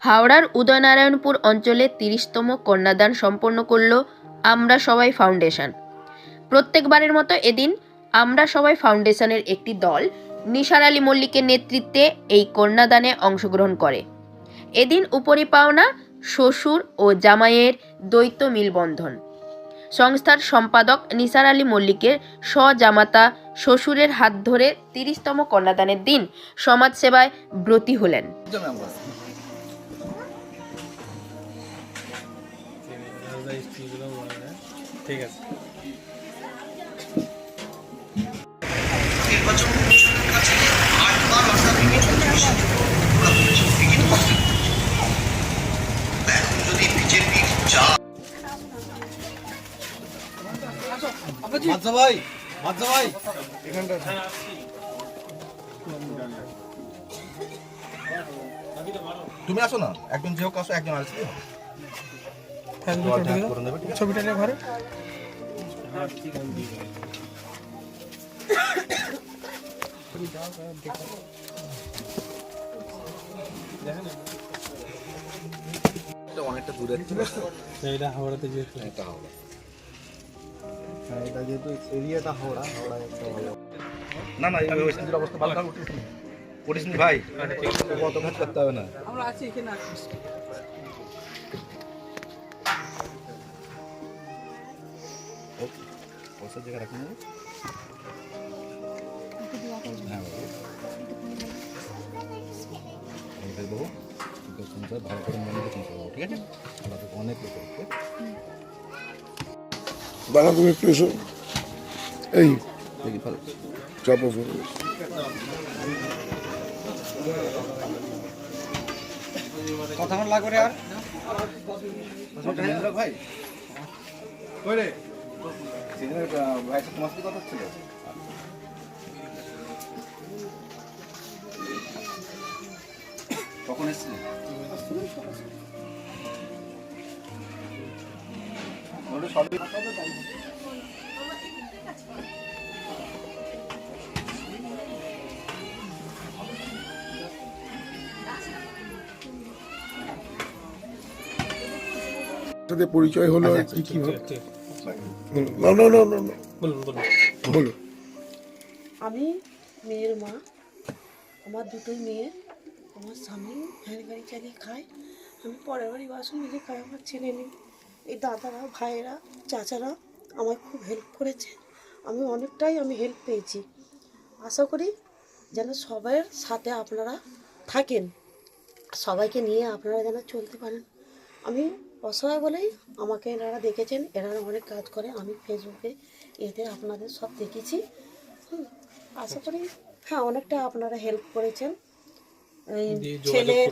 হাওড়ার উদয়নারায়ণপুর অঞ্চলে ৩০তম কন্যাদান সম্পন্ন করল আমরা সবাই ফাউন্ডেশন। প্রত্যেকবারের মতো এদিন আমরা সবাই ফাউন্ডেশনের একটি দল নিসার আলী মল্লিকের নেতৃত্বে এই কন্যাদানে অংশগ্রহণ করে। এদিন উপরি পাওনা শ্বশুর ও জামাইয়ের দ্বৈত মিলবন্ধন। সংস্থার সম্পাদক নিসার আলী মল্লিকের স্বজামাতা শ্বশুরের হাত ধরে ৩০তম কন্যাদানের দিন সমাজসেবায় ব্রতী হলেন। ঠিক আছে। নির্বাচন কমিশনের কাছে 8বার আশা থেকে 34 টিকিট বাতিল এখন যদি বিজেপি তুমি আসো না, একজন যে হোক আসো, একজন আসলে ছবিটা নিয়ে ঘরে অনেকটা দূরে এটা হাওড়াতে যেহেতু এটা হাওড়া, এটা যেহেতু এরিয়াটা হাওড়া না না, এই ওয়েস্টের অবস্থা ভালো কারণ করিস নি ভাই, কত কাজ করতে হবে না। আমরা আছি এখানে আছি। পয়সা জায়গা রাখুন না, হ্যাঁ দেবো, সংসার ভালো করে মনে করে সংসার করবো, ঠিক আছে? আমাদের অনেক লোক করতে দাঁড়া, তুমি একটু এসো, এই দেখি ভালো চাপো। কথা লাগবে আর ভাই কই রে সিজনের ভাই তোমার সাথে কথা ছিল, কখন এসেছিলেন? সবই সাথে পরিচয় হলো আর কি কিভাবে? না না না না না, বলুন বলুন বলো। আমি মেয়ের মা, আমার দুটোই মেয়ে। আমার স্বামী ভ্যান গাড়ি চালিয়ে খায়, আমি পরের বাড়ি বাসন মেজে খাই। আমার ছেলে নেই। এই দাদারা, ভাইয়েরা, চাচারা আমায় খুব হেল্প করেছে। আমি অনেকটাই হেল্প পেয়েছি। আশা করি যেন সবার সাথে আপনারা থাকেন, সবাইকে নিয়ে আপনারা যেন চলতে পারেন। আমি অসহায় বলেই আমাকে এনারা দেখেছেন, এনারা অনেক কাজ করে। আমি ফেসবুকে এতে আপনাদের সব দেখেছি। আশা করি হ্যাঁ অনেকটা আপনারা হেল্প করেছেন। এই ছেলের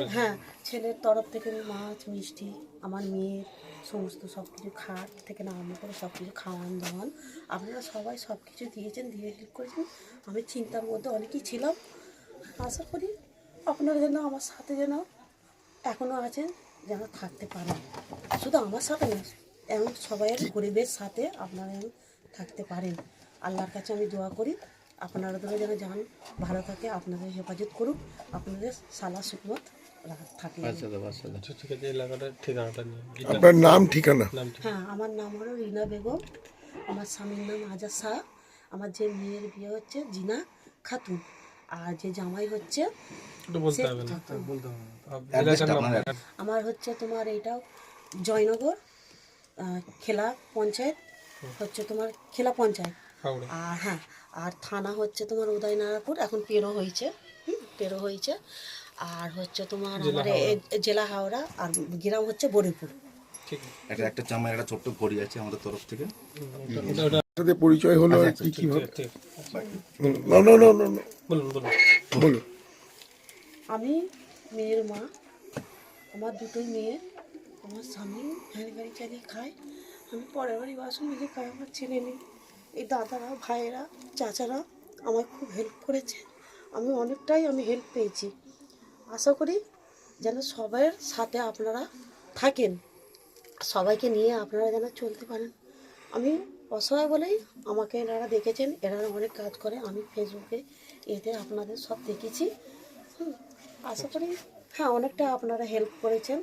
ছেলের তরফ থেকে মাছ মিষ্টি, আমার মেয়ের সমস্ত সব কিছু খাট থেকে না আরম্ভ করে সব কিছু খাওয়ান দাওয়ান আপনারা সবাই সব কিছু দিয়েছেন, দিয়ে হেল্প করেছেন। আমি চিন্তার মধ্যে অনেকেই ছিলাম। আশা করি আপনারা যেন আমার সাথে যেন এখনও আছেন, যেন থাকতে পারেন। শুধু আমার সাথে না, এমন সবাইয়ের গরিবের সাথে আপনারা যেন থাকতে পারেন। আল্লাহর কাছে আমি দোয়া করি আপনারা তো যেন যান ভালো থাকে, আপনাদের হেফাজত করুক, আপনাদের সালা সুকমত থাকে। ঠিক আছে, এলাকাটার ঠিকানাটা নিয়ে আপনার নাম ঠিকানা? হ্যাঁ, আমার নাম হলো রিনা বেগম, আমার স্বামীর নাম আজাদ শাহ, আমার যে মেয়ের বিয়ে হচ্ছে জিনা খাতুন, আর যে জামাই হচ্ছে আমার হচ্ছে তোমার এইটাও জয়নগর খেলা পঞ্চায়েত, হচ্ছে তোমার খেলা পঞ্চায়েত। আর হ্যাঁ, আর থানা হচ্ছে তোমার উদয়নারায়ণপুর, এখন পেরো হয়েছে। আর হচ্ছে তোমার আমার জেলা হাওড়া, আর গ্রাম হচ্ছে বরিপুর। একটা জামাই একটা ছোট্ট ঘড়ি আছে আমাদের তরফ থেকে। সাথে পরিচয় হলো আর কি কিভাবে? না না না না না, বলুন বলুন বলো। আমি মেয়ের মা, আমার দুটোই মেয়ে। আমার স্বামী ভ্যান গাড়ি চালিয়ে খায়, আমি পরের বাড়ি বাসন মেজে খাই। আমার ছেলে নেই। এই দাদারা, ভাইয়েরা, চাচারা আমায় খুব হেল্প করেছে। আমি অনেকটাই হেল্প পেয়েছি। আশা করি যেন সবার সাথে আপনারা থাকেন, সবাইকে নিয়ে আপনারা যেন চলতে পারেন। আমি অসহায় বলেই আমাকে এনারা দেখেছেন, এনারা অনেক কাজ করে। আমি ফেসবুকে এতে আপনাদের সব দেখেছি। আশা করি হ্যাঁ, অনেকটা আপনারা হেল্প করেছেন।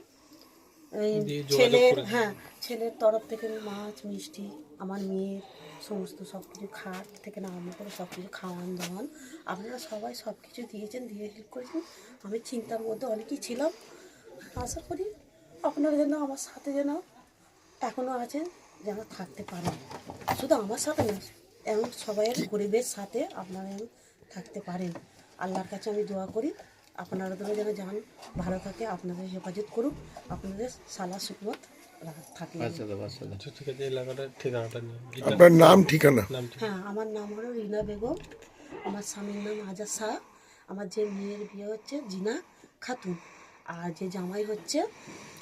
এই দিয়ে যোগাযোগ ছেলের, করেছেন। হ্যাঁ, ছেলের তরফ থেকে মাছ মিষ্টি, আমার মেয়ের সমস্ত সব কিছু খাট থেকে না আরম্ভ করে সব কিছু খাওয়ান দাওয়ান আপনারা সবাই সব কিছু দিয়েছেন, দিয়ে হেল্প করেছেন। আমি চিন্তার মধ্যে অনেকই ছিলাম। আশা করি আপনারা যেন আমার সাথে যেন এখনও আছেন, যেন থাকতে পারেন। শুধু আমার সাথে না, এমন সবাইয়ের গরিবের সাথে আপনারা যেন থাকতে পারেন। আল্লাহর কাছে আমি দোয়া করি আপনারা যেন যান ভালো থাকে, আপনাদের হেফাজত করুক, আপনাদের সালা সুকমত থাকে। আচ্ছা ঠিক আছে, এলাকাটার ঠিকানাটা নিয়ে আপনার নাম ঠিকানা? নাম ঠিক হ্যাঁ, আমার নাম হলো রিনা বেগম, আমার স্বামীর নাম আজাদ শাহ, আমার যে মেয়ের বিয়ে হচ্ছে জিনা খাতুন, আর যে জামাই হচ্ছে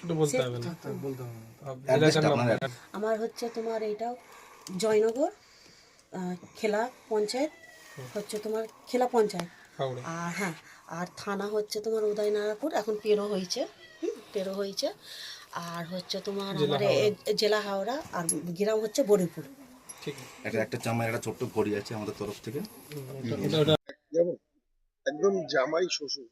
একটু বলতে সে- হবে না, বলতে হবে না। অ্যাড্রেসটা এলাকার নাম আপনার আমার হচ্ছে তোমার এইটাও জয়নগর, খেলা পঞ্চায়েত, হচ্ছে তোমার খেলা পঞ্চায়েত। হাওড়া। আর হ্যাঁ, আর থানা হচ্ছে তোমার উদয়নারায়ণপুর, এখন পেরো হয়েছে, পেরো হয়েছে। আর হচ্ছে তোমার আমার জেলা হাওড়া, আর গ্রাম হচ্ছে বরিপুর। ঠিক আছে। একটা চামার একটা ছোট্ট ঘড়ি আছে আমাদের তরফ থেকে। ওটা যেমন একদম জামাই শ্বশুর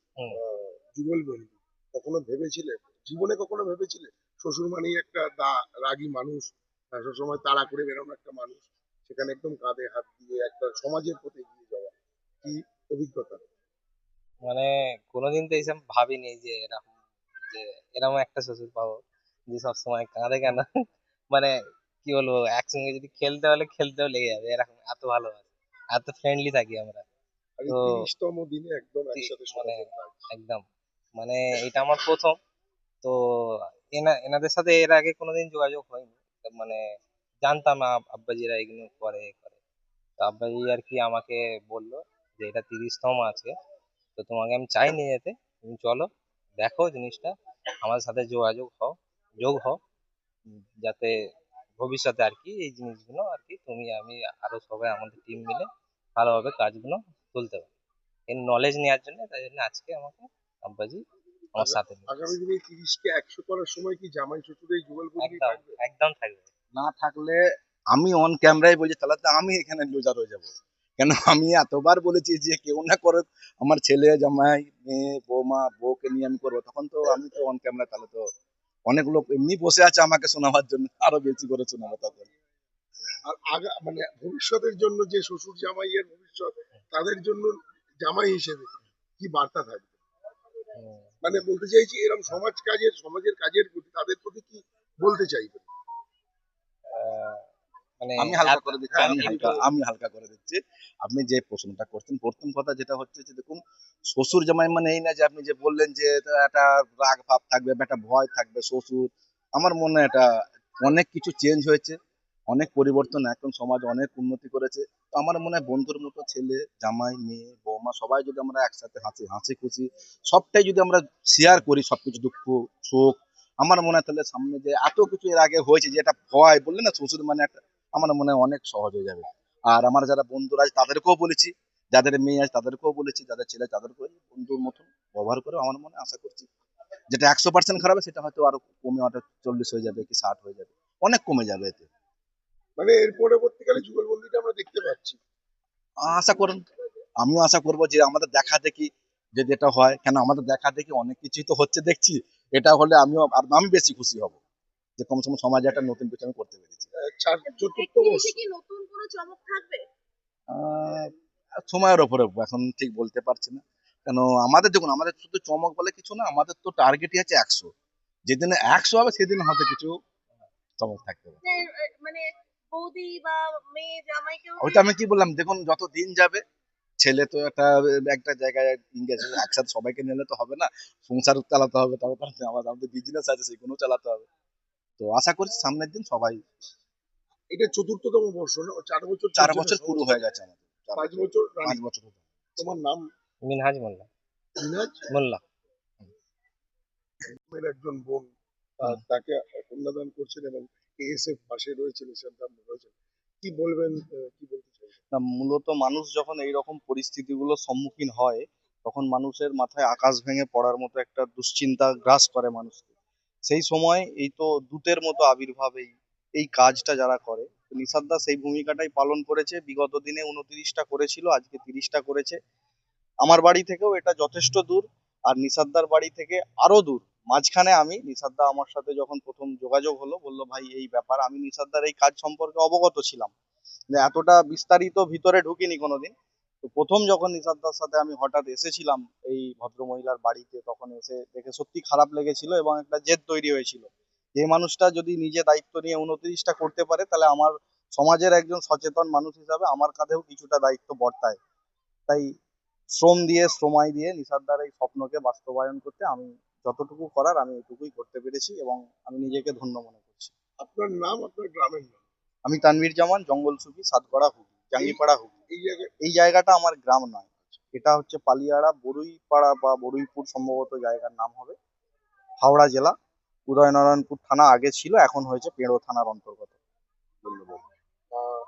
যুগল বন্ধু, কখনো ভেবেছিলে, জীবনে কখনো ভেবেছিলে শ্বশুর মানেই একটা রাগী মানুষ, সবসময় তাড়া করে বেরোনো একটা মানুষ, সেখানে একদম কাঁধে হাত দিয়ে একটা সমাজের প্রতি এগিয়ে যাওয়া, কি অভিজ্ঞতা? মানে কোনোদিন তো এইসব ভাবিনি যে এরকম একটা শ্বশুর পাবো যে সবসময় কাঁদে কেন। মানে কি বলবো, একসঙ্গে যদি খেলতে হলে খেলতেও লেগে যাবে, এরকম এত ভালোবাসে, এত ফ্রেন্ডলি থাকি আমরা। আর এই তো 30তম দিনে একদম একসাথে মানে সমাজের কাজ। একদম, মানে এটা আমার প্রথম। তো এনাদের সাথে এর আগে কোনোদিন যোগাযোগ হয়নি। তো মানে জানতাম না আব্বাজিরা এগুলো করে। তো আব্বাজি আর কি আমাকে বললো যে এটা 30তম আছে, তো তোমাকে আমি চাই নিয়ে যেতে, তুমি চলো দেখো জিনিসটা, আমার সাথে যোগ হও, যাতে ভবিষ্যতে আর কি এই জিনিসগুলো আর কি তুমি আমি আরো সবাই আমাদের টিম মিলে ভালোভাবে কাজগুলো তুলতে পারি। এর নলেজ নেওয়ার জন্য, তাই জন্য আজকে আমাকে আব্বাজি আমার সাথে নিয়ে আগামী এসেছে। দিনে 30কে 100 করার সময় কি জামাই শ্বশুরের যুগলবন্দি একদম থাকবে? একদম থাকবে। না থাকলে আমি অন ক্যামেরায় বলছি, তাহলে তো আমি এখানে লুজার হয়ে যাবো। কেন আমি এতবার বলেছি যে কেউ না করে, আমার ছেলে জামাই মেয়ে বৌমা বউকে নিয়ে আমি করবো, তখন তো আমি তো অন ক্যামেরা, তাহলে তো অনেক লোক এমনি বসে আছে আমাকে শোনাবার জন্য, আরো বেশি করে শোনাবো তখন। আর মানে ভবিষ্যতের জন্য যে শ্বশুর জামাইয়ের ভবিষ্যৎ, তাদের জন্য জামাই হিসেবে কি বার্তা থাকবে? হুম। মানে বলতে চাইছি এরকম সমাজের কাজের প্রতি তাদের প্রতি কি বলতে চাইবে? আহ, মানে আমি হালকা করে দিচ্ছি, হ্যাঁ, আমি হালকা করে দিচ্ছি। আপনি যে প্রশ্নটা করছেন, প্রথম কথা যেটা হচ্ছে যে দেখুন, শ্বশুর জামাই মানে এই না যে আপনি যে বললেন যে এটা একটা রাগ ভাব থাকবে বা একটা ভয় থাকবে শ্বশুর। আমার মনে হয় এটা অনেক কিছু চেঞ্জ হয়েছে, অনেক পরিবর্তন, এখন সমাজ অনেক উন্নতি করেছে। তো আমার মনে হয় বন্ধুর মতো ছেলে জামাই মেয়ে বৌমা সবাই যদি আমরা একসাথে হাসি খুশি সবটাই যদি আমরা শেয়ার করি, সবকিছু দুঃখ সুখ, আমার মনে হয় তাহলে সামনে যে এত কিছু এর আগে হয়েছে যে একটা ভয় বললেন না শ্বশুর মানে একটা, আমার মনে হয় অনেক সহজ হয়ে যাবে। আর আমার যারা বন্ধুরা আছে তাদেরকেও বলেছি, যাদের মেয়ে আছে তাদেরকেও বলেছি, যাদের ছেলে তাদেরকেও বন্ধুর মতন ব্যবহার করে, আমার মনে হয় আশা করছি যেটা 100% খারাপ সেটা হয়তো আরো কমে, হয়তো 40 হয়ে যাবে কি 60 হয়ে যাবে, অনেক কমে যাবে এতে। মানে এর পরবর্তীকালে যুগলবন্দিটা আমরা দেখতে পাচ্ছি। আশা করুন, আমিও আশা করবো যে আমাদের দেখা দেখি যদি এটা হয়, কেন আমাদের দেখা দেখি অনেক কিছুই তো হচ্ছে দেখছি, এটা হলে আমি বেশি খুশি হব যে কম সময় সমাজে একটা নতুন কিছু আমি করতে পেরেছি। 4th বর্ষ কি নতুন কোনো চমক থাকবে? আহ, সময়ের ওপরে এখন ঠিক বলতে পারছি না, কেন আমাদের দেখুন, আমাদের শুধু চমক বলে কিছু না, আমাদের তো টার্গেটই আছে 100, যেদিনে 100 হবে সেদিন হয়তো কিছু চমক থাকতে পারে। মানে বৌদি বা মেয়ে জামাইকেও ওইটা আমি কি বললাম, দেখুন যত দিন যাবে, ছেলে তো একটা একটা জায়গায় ইংগেজ একসাথে সবাইকে নিলে তো হবে না, সংসার চালাতে হবে, তারপর আমাদের বিজনেস আছে সেগুলো চালাতে হবে। তো আশা করছি সামনের দিন সবাই। এটা 4র্থতম বর্ষ না? 4 বছর 4 চলছে না বছর পুরো সংসার? হয়ে গেছে আমাদের, 5 বছর 5 রানিং। বছর হলো। তোমার নাম? মিনহাজ মোল্লা। মিনাজ। মোল্লা। এর একজন বোন, তাকে কন্যাদান করছেন এবং এএসএফ পাশে রয়েছে, নিঃসন্তান রয়েছে, কি বলবেন, কি বলতে চাইবেন? না, মূলত মানুষ যখন এইরকম পরিস্থিতিগুলোর সম্মুখীন হয়, তখন মানুষের মাথায় আকাশ ভেঙে পড়ার মতো একটা দুশ্চিন্তা গ্রাস করে মানুষকে। সেই সময় এই তো দূতের মতো আবির্ভাব, এই কাজটা যারা করে, নিশাদ দা সেই ভূমিকাটাই পালন করেছে। বিগত দিনে 29টা করেছিল, আজকে 30টা করেছে। আমার বাড়ি থেকেও এটা যথেষ্ট দূর। আর নিসারদার বাড়ি থেকে আরো দূর মাঝখানে আমি নিসারদা আমার সাথে যখন প্রথম যোগাযোগ হলো, বললো ভাই এই ব্যাপার, আমি নিসারদার এই কাজ সম্পর্কে অবগত ছিলাম, যে এতটা বিস্তারিত ভিতরে ঢুকিনি কোনোদিন। তো প্রথম যখন নিসারদার সাথে আমি হঠাৎ এসেছিলাম এই ভদ্রমহিলার বাড়িতে, তখন এসে দেখে সত্যি খারাপ লেগেছিল এবং একটা জেদ তৈরি হয়েছিল, যে মানুষটা যদি নিজে দায়িত্ব নিয়ে 29টা করতে পারে, তাহলে আমার সমাজের একজন সচেতন মানুষ হিসাবে আমার কাঁধেও কিছুটা দায়িত্ব বর্তায়। তাই শ্রম দিয়ে সময় দিয়ে নিসারদার এই স্বপ্নকে বাস্তবায়ন করতে আমি যতটুকু করার আমি এটুকুই করতে পেরেছি এবং আমি নিজেকে ধন্য মনে করছি। আপনার নাম, আপনার গ্রামের নাম? আমি তানভীর জামান, জঙ্গল সুফি, সাতগড়া হুগলি, জাঙ্গিপাড়া হুগলি। এই জায়গায় এই জায়গাটা আমার গ্রাম নয়, এটা হচ্ছে পালিয়াড়া বড়ুইপাড়া বা বড়ুইপুর সম্ভবত জায়গার নাম হবে, হাওড়া জেলা, উদয়নারায়ণপুর থানা আগে ছিল, এখন হয়েছে পেড়ো থানার অন্তর্গত। ধন্যবাদ।